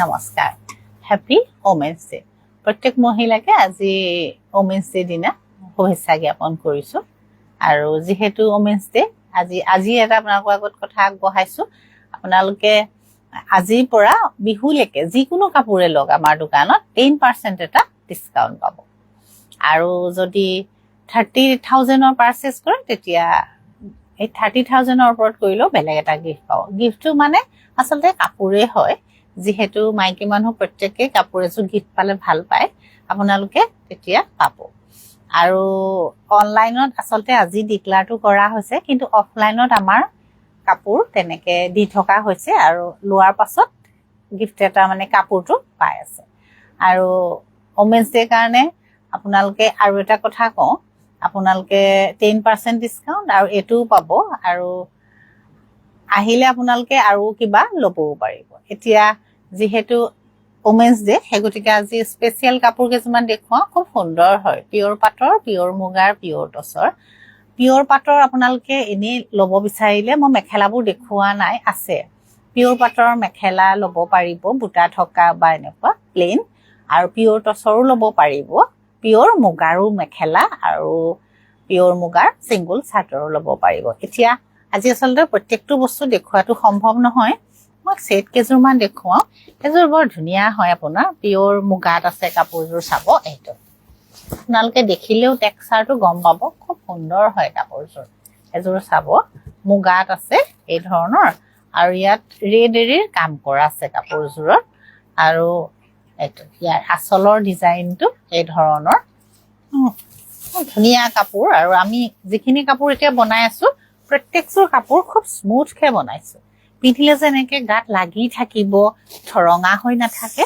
নমস্কাৰ happy women's day প্ৰত্যেক মহিলাকে আজি ওমেন্স ডে দিনা শুভেচ্ছা জ্ঞাপন কৰিছো আৰু যেহেতু ওমেন্স ডে আজি এটা আপোনালোকৰ আগত কথা আগবঢ়াইছো আপোনালোকে আজিৰ পৰা বিহুলৈকে যিকোনো কাপোৰে লওক আমাৰ দোকানত 10% এটা ডিসকাউন্ট পাব আৰু যদি 30,000 ৰ পাৰচেজ কৰে তেতিয়া এই 30,000 ৰ ওপৰত কৰিলেও বেলেগ এটা গিফট পাব গিফটটো মানে আসলতে কাপোৰে হয় যেহেতু মাইকী মানুহ প্ৰত্যেককে কাপোৰ এযোৰ গিফট পালে ভাল পায় আপোনালোকে তেতিয়া পাব আৰু অনলাইনত আসলতে আজি ডিক্লেয়াৰটো কৰা হৈছে কিন্তু অফলাইনত আমাৰ কাপোৰ তেনেকে দি থকা হৈছে আৰু লোৱাৰ পাছত গিফট এটা মানে কাপোৰটো পাই আছে আৰু ওমেন্স ডে কাৰণে আপোনালোকে আৰু এটা কথা কওঁ আপোনালোকে 10% ডিসকাউন্ট আৰু এটো পাব আৰু আহিলে আপোনালোকে আৰু কিবা লবও পাৰিব এতিয়া যেহেতু ওমেন্স ডে হেগতিকে আজি স্পেশাল কাপোৰ কিছুমান দেখুৱা খুব সুন্দৰ হয় পিওৰ পাটৰ পিওৰ মুগাৰ পিওৰ টসৰ পিওৰ পাটৰ আপোনালোকে এনে লব বিচাৰিলে মই মেখেলাবোৰ দেখুৱা নাই আছে পিওৰ পাটৰ মেখেলা লব পাৰিব বুটা থকা বা এনেকুৱা প্লেন আৰু পিওৰ টসৰো লব পাৰিব পিওৰ মুগাৰো মেখেলা আৰু পিওৰ মুগাৰ সিঙ্গল চাদৰো লব পাৰিব এতিয়া আজি আসলতে প্ৰত্যেকটো বস্তু দেখুৱাটো সম্ভৱ নহয় মই সেট কেজুৰমান দেখুৱাও এজোৰ বৰ ধুনিয়া হয় আপোনাৰ পিওৰ মুগাত আছে কাপোৰযোৰ চাব এইটো আপোনালোকে দেখিলেও টেক্সচাৰটো গম পাব খুব সুন্দৰ হয় কাপোৰযোৰ এজোৰ চাব মুগাত আছে এই ধৰণৰ আৰু ইয়াত ৰেড এৰিৰ কাম কৰা আছে কাপোৰযোৰত আৰু এইটো ইয়াৰ আসলৰ ডিজাইনটো এই ধৰণৰ ধুনিয়া কাপোৰ আৰু আমি যিখিনি কাপোৰ এতিয়া বনাই আছো প্ৰত্যেকযোৰ কাপোৰ খুব স্মুথকে বনাইছো পিন্ধিলে যে এনেকে গাত লাগি থাকিব থৰঙা হৈ নাথাকে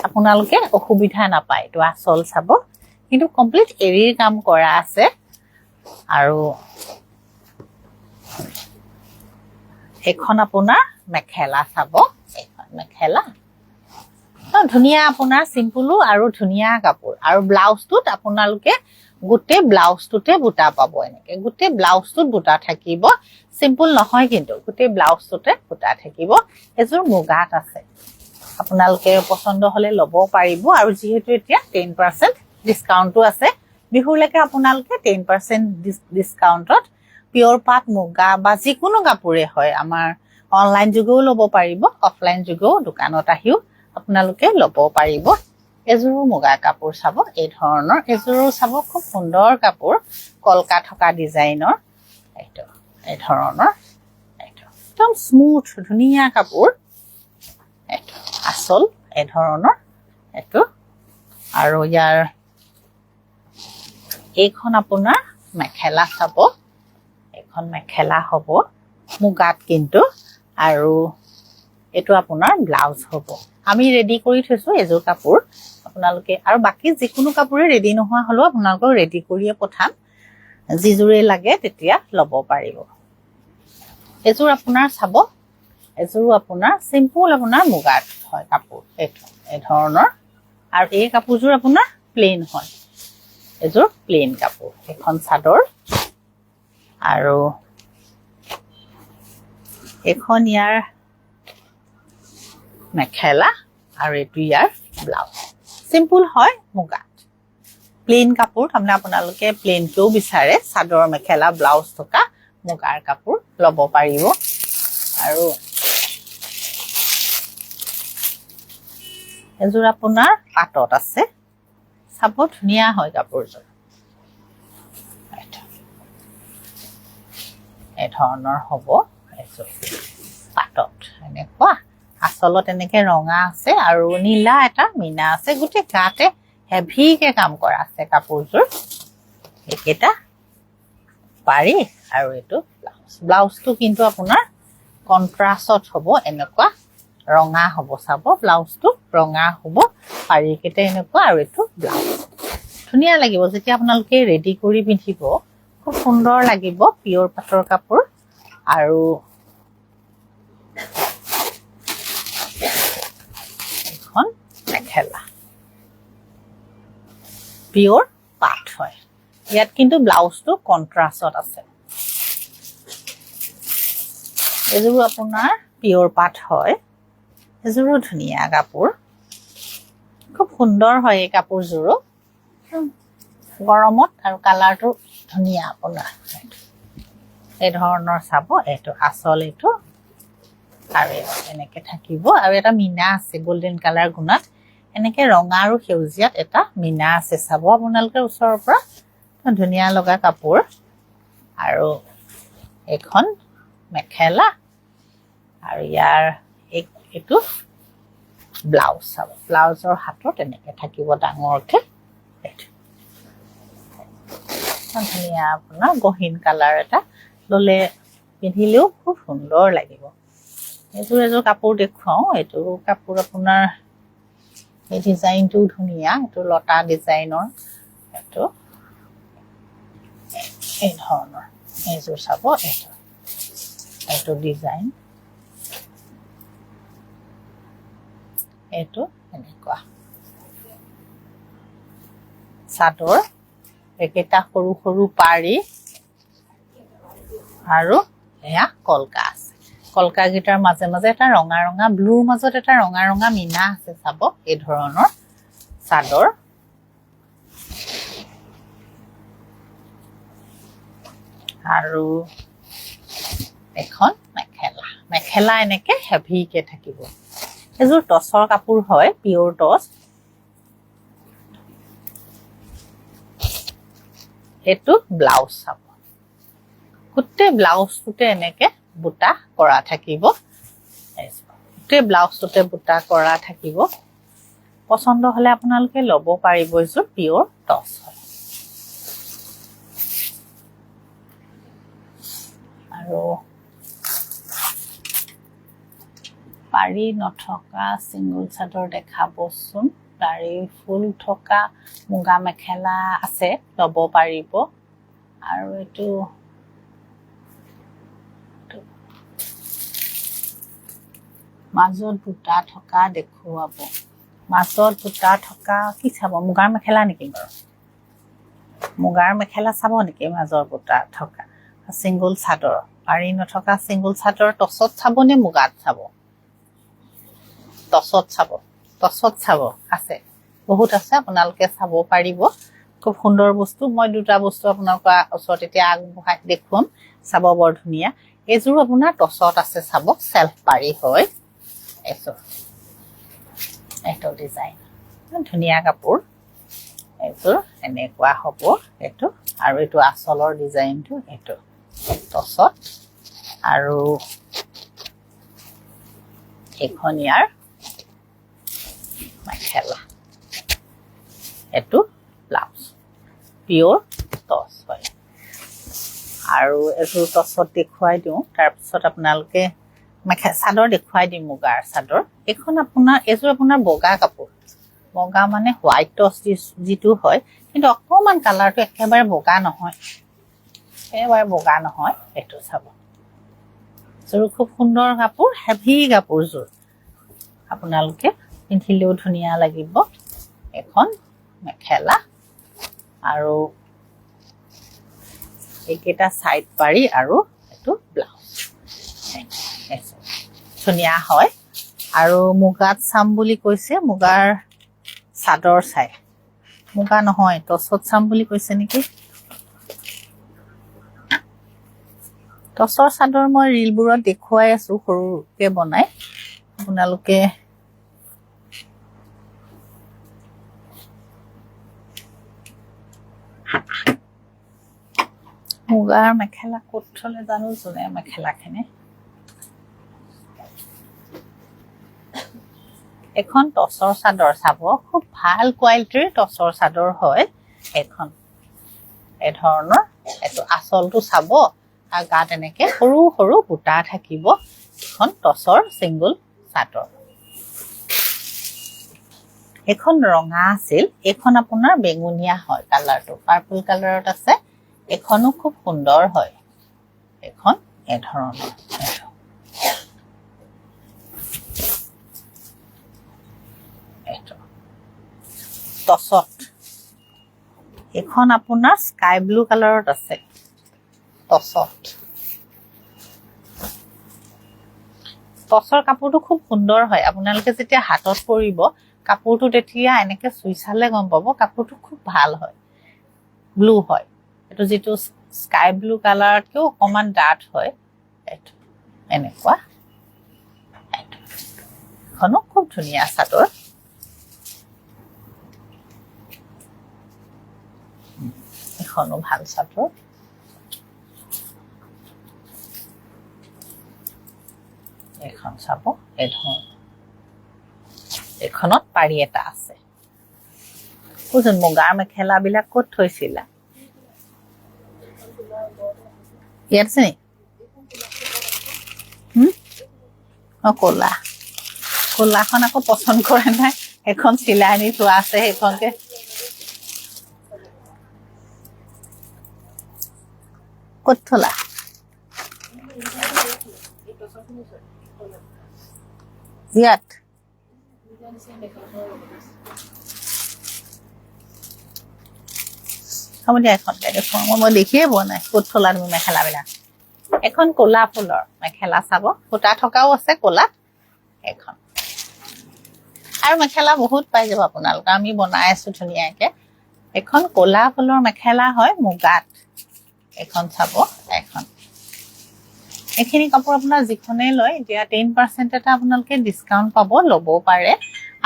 আপোনালোকে অসুবিধা নাপায় তো আসল চাব কিন্তু কমপ্লিট এৰিৰ কাম কৰা আছে আৰু এখন আপোনাৰ মেখেলা চাব এখন মেখেলা ধুনিয়া আপোনাৰ সিম্পলও আৰু ধুনিয়া কাপোৰ আৰু ব্লাউজটোত আপোনালোকে গুটে ব্লাউজটোতে বুটা পাব এনেকে গুটে ব্লাউজটোত বুটা থাকিব সিম্পল নহয় কিন্তু গুটে ব্লাউজটোতে বুটা থাকিব এজোৰ মুগাত আছে আপোনালোকে পছন্দ হলে লব পাৰিব আৰু যেহেতু এতিয়া 10% ডিসকাউন্টটো আছে বিহুলৈকে আপোনালোকে 10% ডিসকাউন্টত পিওৰ পাট মুগা বা যিকোনো কাপোৰে হয় আমাৰ অনলাইন যোগেও লব পাৰিব অফলাইন যোগেও দোকানত আহিও আপোনালোকে লব পাৰিব এজোৰ মুগা কাপোৰ চাব এই ধৰণৰ এজোৰ চাব খুব সুন্দৰ কাপোৰ কলকা থকা ডিজাইনৰ এইটো এই ধৰণৰ এইটো একদম স্মুথ ধুনিয়া কাপোৰ এইটো আসল এই ধৰণৰ এইটো আৰু ইয়াৰ এইখন আপোনাৰ মেখেলা চাব এখন মেখেলা হ'ব মুগাত কিন্তু আৰু এটো আপোনাৰ ব্লাউজ হ'ব আমি ৰেডি কৰি থৈছো এজোৰ কাপোৰ আপোনালোকে আৰু বাকি যিকোনো কাপোৰে ৰেডি নোহোৱা হলো আপোনালোকক ৰেডি কৰিয়ে পঠাম যিজোৰে লাগে তেতিয়া লব পাৰিব এজোৰ আপোনাৰ চাব এজোৰ আপোনাৰ সিম্পল আপোনাৰ মুগাত হয় কাপোৰ এটো এই ধৰণৰ আৰু এই কাপোৰযোৰ আপোনাৰ প্লেন হয় এজোৰ প্লেন কাপোৰ এখন চাদৰ আৰু এখন ইয়াৰ মেখেলা আৰু এটো ইয়াৰ ব্লাউজ সিম্পল হয় মুগাত প্লেন কাপোৰ আপোনালোকে প্লেন কেও বিচাৰে চাদৰ মেখেলা ব্লাউজ থকা মুগাৰ কাপোৰ লব পাৰিব আৰু এজোৰ আপোনাৰ পাটত আছে চাব ধুনিয়া হয় কাপোৰযোৰ এই ধৰণৰ হ'ব এজোৰ পাটত এনেকুৱা আসলত এনেকে ৰঙা আছে আৰু নীলা এটা মিনা আছে গুটে গাতে হেভিকে কাম কৰা আছে কাপোৰযোৰ একেটা পাৰি আৰু এটো ব্লাউজটো কিন্তু আপোনাৰ কন্ট্ৰাষ্টত হ'ব এনেকুৱা ৰঙা হ'ব চাব ব্লাউজটো ৰঙা হ'ব পাৰি কেতে এনেকুৱা আৰু এটো ব্লাউজ ধুনিয়া লাগিব যেতিয়া আপোনালোকে ৰেডি কৰি পিন্ধিব খুব সুন্দৰ লাগিব পিওৰ পাটৰ কাপোৰ আৰু এখন মেখেলা পিওৰ পাট হয় ইয়াত কিন্তু ব্লাউজটো কন্ট্ৰাষ্টত আছে এজোৰ আপোনাৰ পিওৰ পাট হয় এযোৰো ধুনীয়া কাপোৰ খুব সুন্দৰ হয় এই কাপোৰযোৰো গৰমত আৰু কালাৰটো ধুনীয়া আপোনাৰ এই ধৰণৰ চাব এইটো আচল এইটো আৰু এনেকে থাকিব আৰু এটা মিনা আছে গোল্ডেন কালাৰ গুণাত এনেকে ৰঙা আৰু সেউজীয়াত এটা মিনা আছে চাব আপোনালোকে ওচৰৰ পৰা ধুনীয়া লগা কাপোৰ আৰু এখন মেখেলা আৰু ইয়াৰ এইটো ব্লাউজ চাব ব্লাউজৰ হাতত এনেকে থাকিব ডাঙৰকে ধুনীয়া আপোনাৰ গহীন কালাৰ এটা ললে পিন্ধিলেও খুব সুন্দৰ লাগিব এযোৰ কাপোৰ দেখুৱাও এইটো কাপোৰ আপোনাৰ এই ডিজাইনটো ধুনীয়া এইটো লতা ডিজাইনৰ এইটো এই ধৰণৰ এইযোৰ চাব এইটো ডিজাইন এইটো এনেকুৱা চাদৰ একেটা সৰু সৰু পাৰি আৰু এয়া কলকা আছে কলকা গিটাৰ মাজে মাজে এটা ৰঙা ৰঙা ব্লুৰ মাজত এটা ৰঙা ৰঙা মিনা আছে চাব এই ধৰণৰ চাদৰ আৰু এখন মেখেলা এনেকে হেভিকে থাকিব এযোৰ টচৰ কাপোৰ হয় পিয়ৰ টচ এইটো ব্লাউজ চাব গোটেই ব্লাউজটোতে এনেকে বুটা কৰা থাকিব গোটেই ব্লাউজটোতে বুটা কৰা থাকিব পছন্দ হলে আপোনালোকে ল'ব পাৰিব এযোৰ পিয়ৰ টচ হয় আৰু পাৰি নথকা সিঙ্গল চাদৰ দেখাবচোন পাৰি ফুল থকা মুগা মেখেলা আছে ল'ব পাৰিব আৰু এইটো মাজত বুটা থকা দেখুৱাব মাজত বুটা থকা কি চাব মুগাৰ মেখেলা নেকি বাৰু মুগাৰ মেখেলা চাব নেকি মাজৰ বুটা থকা সিঙ্গল চাদৰ পাৰি নথকা সিঙ্গল চাদৰ টচত চাব নে মুগাত চাব টচত চাব আছে বহুত আছে আপোনালোকে চাব পাৰিব খুব সুন্দৰ বস্তু মই দুটা বস্তু আপোনালোকৰ ওচৰত এতিয়া আগবঢ়াই দেখুৱাম চাব বৰ ধুনীয়া এযোৰ আপোনাৰ টচত আছে চাব সেলফ পাৰি হয় এইটো ডিজাইন ধুনীয়া কাপোৰ এইযোৰ এনেকুৱা হ'ব এইটো আৰু এইটো আচলৰ ডিজাইনটো এইটো টচত আৰু এখন ইয়াৰ মেখেলা এইটো ব্লাউজ পিয়ৰ টচ হয় আৰু এযোৰ টচত দেখুৱাই দিওঁ তাৰপিছত আপোনালোকে চাদৰ দেখুৱাই দিম মুগাৰ চাদৰ এইখন আপোনাৰ এযোৰ আপোনাৰ বগা কাপোৰ বগা মানে হোৱাইট টচ যিটো হয় কিন্তু অকমান কালাৰটো একেবাৰে বগা নহয় এইটো চাব এযোৰ খুব সুন্দৰ কাপোৰ হেভি কাপোৰযোৰ আপোনালোকে পিন্ধিলেও ধুনীয়া লাগিব এখন মেখেলা আৰু এইকেইটা সাইড পাৰি আৰু এইটো ব্লাউজ ধুনীয়া হয় আৰু মুগাত চাম বুলি কৈছে মুগাৰ চাদৰ চাই মুগা নহয় টচত চাম বুলি কৈছে নেকি টচৰ চাদৰ মই ৰিলবোৰত দেখুৱাই আছো সৰুকে বনাই আপোনালোকে মুগাৰ মেখেলা ক'ত থলে জানো যোনে মেখেলাখিনি এখন টচৰ চাদৰ চাব খুব ভাল কোৱালিটিৰ টচৰ চাদৰ হয় এখন এই ধৰণৰ এইটো আচলটো চাব আৰু গাত এনেকে সৰু সৰু বুটা থাকিব এখন টচৰ সিঙ্গল চাদৰ এখন ৰঙা আছিল এখন আপোনাৰ বেঙুনীয়া হয় কালাৰটো পাৰ্পল কালাৰত আছে এখনো খুব সুন্দৰ হয় এখন এই ধৰণৰ টচত এখন আপোনাৰ স্কাই ব্লু কালাৰত আছে টচত টচৰ কাপোৰটো খুব সুন্দৰ হয় আপোনালোকে যেতিয়া হাতত পৰিব কাপোৰটো তেতিয়া এনেকে চুই চালে গম পাব কাপোৰটো খুব ভাল হয় ব্লু হয় এটো যেটো স্কাই ব্লু কালাৰতকৈ অকমান ডাৰ্ক হয় এটো এনেকুৱা এখনো খুব ধুনীয়া চাদৰ এখনো ভাল চাদৰ এখন চাব এখনত পাৰি এটা আছে কোজন মুগাৰ মেখেলা বিলাক ক'ত থৈছিলা ইয়াত আছে কোলাখন আকৌ পছন্দ কৰে নাই এখন চিলাই আনি থোৱা আছে সেইখনকে ক'ত থলা ইয়াত হ'ব দিয়া এখন দেখুৱাম মই দেখিয়ে পোৱা নাই ক'ত থলা তুমি মেখেলাবিলাক এখন ক'লা ফুলৰ মেখেলা চাব ফুটা থকাও আছে ক'লা এখন আৰু মেখেলা বহুত পাই যাব আপোনালোকে আমি বনাই আছো ধুনীয়াকে এখন ক'লা ফুলৰ মেখেলা হয় মুগাত এখন চাব এখন এখিনি কাপোৰ আপোনাৰ যিখনে লয় এতিয়া 10% এটা আপোনালোকে ডিসকাউন্ট পাব ল'ব পাৰে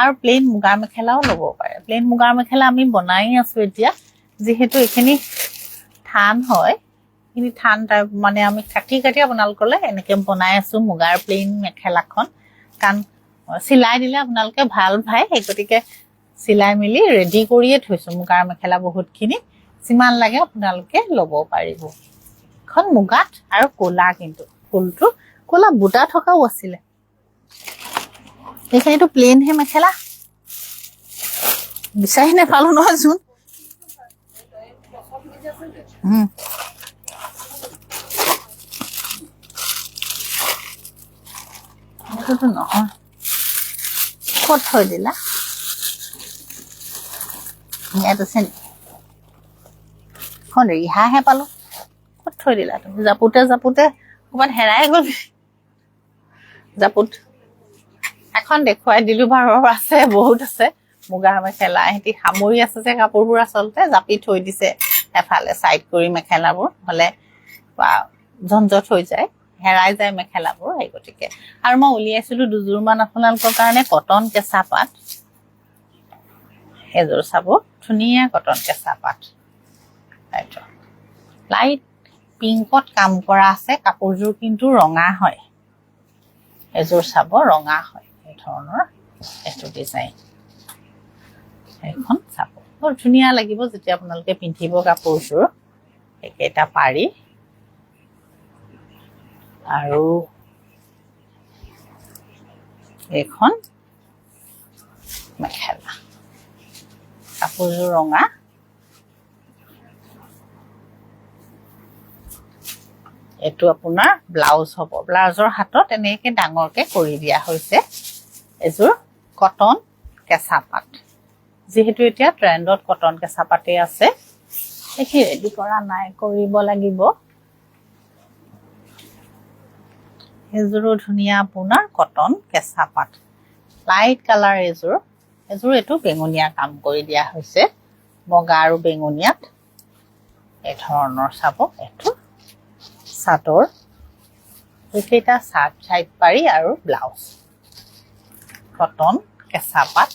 আৰু প্লেন মুগাৰ মেখেলাও ল'ব পাৰে প্লেন মুগাৰ মেখেলা আমি বনাই আছো এতিয়া যেহেতু এখিনি থান হয় ইনি থান টাইপ মানে আমি কাটি আপোনালোকলে এনেকে বনাই আছো মুগাৰ প্লেন মেখেলাখন কান সিলাই দিলে আপোনালোকে ভাল ভাই হেগতিকে সিলাই মিলি ৰেডি কৰিয়ে থৈছো মুগাৰ মেখেলা বহুতখিনি সিমান লাগে আপোনালোকে ল'ব পাৰিব খন মুগাত আৰু কোলা কিন্তু ফুলটো কোলা বুটা থকাও আছিল এইখানেটো প্লেন হে মেখেলা বিচাৰি নেপালো নহয় জুন এটো নহয় ক'ত থৈ দিলা ইয়াত আছে খন ৰিহাহে পালো ক'ত থৈ দিলা তুমি জাপুতে ক'বাত হেৰাই গ'ল জাপুত এখন দেখুৱাই দিলো বাৰু আছে বহুত আছে মুগাৰ মেখেলা হেতি সামৰি আছে যে কাপোৰবোৰ আসলতে জাপি থৈ দিছে এফালে সাইড কৰি মেখেলাবোৰ হলে বা জঞ্জট হৈ যায় হেৰাই যায় মেখেলাবোৰ হেগতিকে আৰু মই উলিয়াইছিলো দুজোৰ মান আপোনালোকৰ কাৰণে কটন কেঁচা পাট এজোৰ চাব ধুনীয়া কটন কেঁচা পাট এইটো লাইট পিংকত কাম কৰা আছে কাপোৰযোৰ কিন্তু ৰঙা হয় এজোৰ চাব ৰঙা হয় এই ধৰণৰ এটো ডিজাইন এখন চাব বৰ ধুনীয়া লাগিব যেতিয়া আপোনালোকে পিন্ধিব কাপোৰযোৰ একেটা পাৰি আৰু এখন মেখেলা কাপোৰযোৰ ৰঙা এটো আপোনাৰ ব্লাউজ হ'ব ব্লাউজৰ হাতত এনেকে ডাঙৰকে কৰি দিয়া হৈছে এজোৰ কটন কেঁচা পাট যেহেতু এতিয়া ট্ৰেন্ডত কটন কেঁচা পাটে আছে একে ৰেডি কৰা নাই কৰিব লাগিব এজোৰ ধুনীয়া আপোনাৰ কটন কেঁচা পাট লাইট কালাৰ এজোৰ এটো বেঙুনিয়া কাম কৰি দিয়া হৈছে বগা আৰু বেঙুনিয়াত এই ধৰণৰ চাব এটো চাদৰ একেটা সাইড পাৰি আৰু ব্লাউজ কটন কেঁচা পাট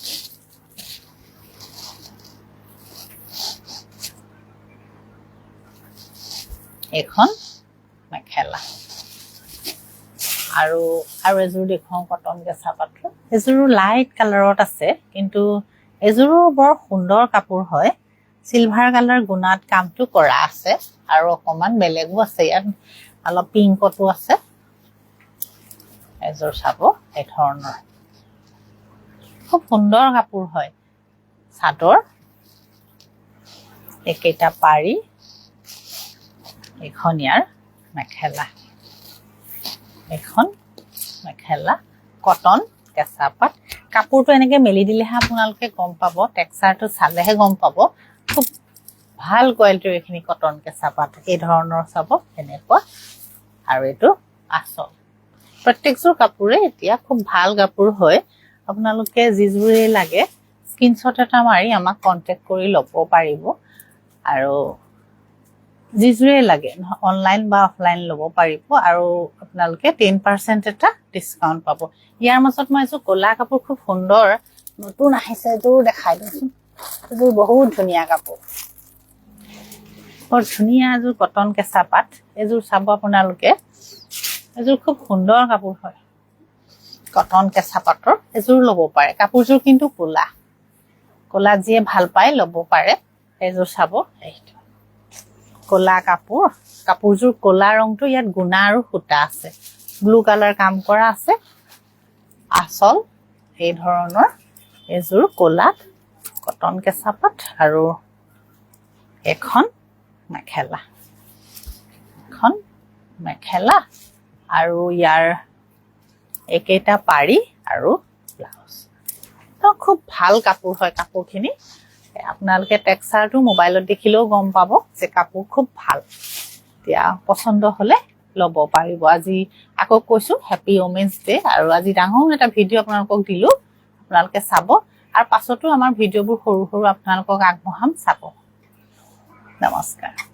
এখন মেখেলা আৰু এজোৰ দেখুৱাও কটন কেঁচা পাটৰ এজোৰ লাইট কালাৰত আছে কিন্তু এজোৰো বৰ সুন্দৰ কাপোৰ হয় সিলভাৰ কালাৰ গুণাত কামটো কৰা আছে আৰু অকমান বেলেগো আছে ইয়াত অলপ পিংকটো আছে এজোৰ চাব এই ধৰণৰ খুব সুন্দৰ কাপোৰ হয় চাদৰ একেটা পাৰি এখন ইয়াৰ মেখেলা এখন মেখেলা কটন কেঁচা পাট কাপোৰটো এনেকে মেলি দিলেহে আপোনালোকে গম পাব টেক্সচাৰটো চালেহে গম পাব খুব ভাল কোৱালিটিৰ এখিনি কটন কেঁচা পাট এই ধৰণৰ চাব এনেকুৱা আৰু এটো আসল প্ৰত্যেকযোৰ কাপোৰে এতিয়া খুব ভাল কাপোৰ হয় আপোনালোকে যিযোৰে লাগে স্ক্ৰীনশ্বট এটা মাৰি আমাক কন্টেক্ট কৰি ল'ব পাৰিব আৰু যিযোৰে লাগে অনলাইন বা অফলাইন ল'ব পাৰিব আৰু আপোনালোকে 10% এটা ডিসকাউন্ট পাব ইয়াৰ মাজত মই এযোৰ ক'লা কাপোৰ খুব সুন্দৰ নতুন আহিছে এযোৰ দেখাই দিছো এযোৰ বহুত ধুনীয়া কাপোৰ বৰ ধুনীয়া এযোৰ কটন কেঁচা পাট এযোৰ চাব আপোনালোকে এযোৰ খুব সুন্দৰ কাপোৰ হয় কটন কেঁচা পাটৰ এযোৰ ল'ব পাৰে কাপোৰযোৰ কিন্তু ক'লা যিয়ে ভাল পায় ল'ব পাৰে এযোৰ চাব এইটো ক'লা কাপোৰযোৰ ক'লা ৰংটো ইয়াত গুণা আৰু সূতা আছে ব্লু কালাৰ কাম কৰা আছে আচল এই ধৰণৰ এযোৰ ক'লাত কটন কেঁচা পাট আৰু এখন মেখেলা আৰু ইয়াৰ একেটা পাৰি আৰু ব্লাউজ তো খুব ভাল কাপোৰ হয় কাপোৰখিনি আপোনালোকে টেক্সচাৰটো মোবাইলত দেখিলেও গম পাব যে কাপোৰ খুব ভাল এতিয়া পছন্দ হলে ল'ব পাৰিব আজি আকৌ কৈছো হ্যাপি ওমেন্স ডে আৰু আজি ডাঙৰ এটা ভিডিও আপোনালোকক দিলো আপোনালোকে চাব আৰু পাছতো আমাৰ ভিডিওবোৰ সৰু সৰু আপোনালোকক আগবঢ়াম চাব নমস্কাৰ